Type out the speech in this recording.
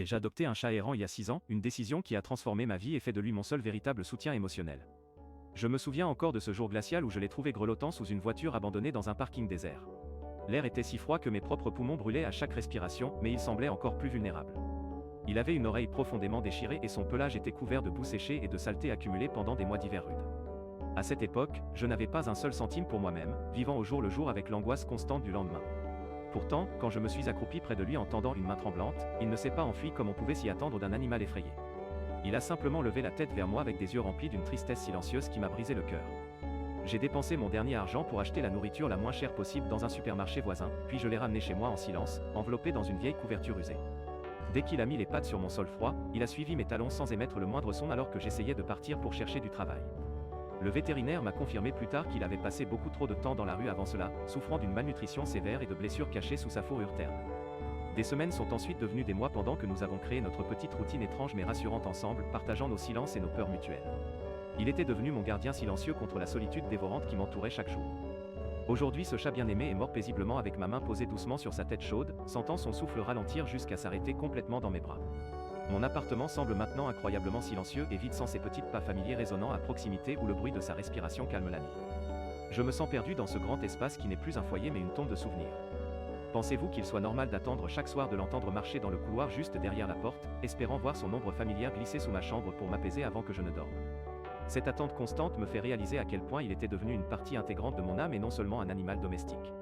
J'ai adopté un chat errant il y a 6 ans, une décision qui a transformé ma vie et fait de lui mon seul véritable soutien émotionnel. Je me souviens encore de ce jour glacial où je l'ai trouvé grelottant sous une voiture abandonnée dans un parking désert. L'air était si froid que mes propres poumons brûlaient à chaque respiration, mais il semblait encore plus vulnérable. Il avait une oreille profondément déchirée et son pelage était couvert de boue séchée et de saleté accumulée pendant des mois d'hiver rude. À cette époque, je n'avais pas un seul centime pour moi-même, vivant au jour le jour avec l'angoisse constante du lendemain. Pourtant, quand je me suis accroupi près de lui en tendant une main tremblante, il ne s'est pas enfui comme on pouvait s'y attendre d'un animal effrayé. Il a simplement levé la tête vers moi avec des yeux remplis d'une tristesse silencieuse qui m'a brisé le cœur. J'ai dépensé mon dernier argent pour acheter la nourriture la moins chère possible dans un supermarché voisin, puis je l'ai ramené chez moi en silence, enveloppé dans une vieille couverture usée. Dès qu'il a mis les pattes sur mon sol froid, il a suivi mes talons sans émettre le moindre son alors que j'essayais de partir pour chercher du travail. Le vétérinaire m'a confirmé plus tard qu'il avait passé beaucoup trop de temps dans la rue avant cela, souffrant d'une malnutrition sévère et de blessures cachées sous sa fourrure terne. Des semaines sont ensuite devenues des mois pendant que nous avons créé notre petite routine étrange mais rassurante ensemble, partageant nos silences et nos peurs mutuelles. Il était devenu mon gardien silencieux contre la solitude dévorante qui m'entourait chaque jour. Aujourd'hui, ce chat bien-aimé est mort paisiblement avec ma main posée doucement sur sa tête chaude, sentant son souffle ralentir jusqu'à s'arrêter complètement dans mes bras. Mon appartement semble maintenant incroyablement silencieux et vide sans ses petits pas familiers résonnant à proximité ou le bruit de sa respiration calme la nuit. Je me sens perdu dans ce grand espace qui n'est plus un foyer mais une tombe de souvenirs. Pensez-vous qu'il soit normal d'attendre chaque soir de l'entendre marcher dans le couloir juste derrière la porte, espérant voir son ombre familière glisser sous ma chambre pour m'apaiser avant que je ne dorme? Cette attente constante me fait réaliser à quel point il était devenu une partie intégrante de mon âme et non seulement un animal domestique.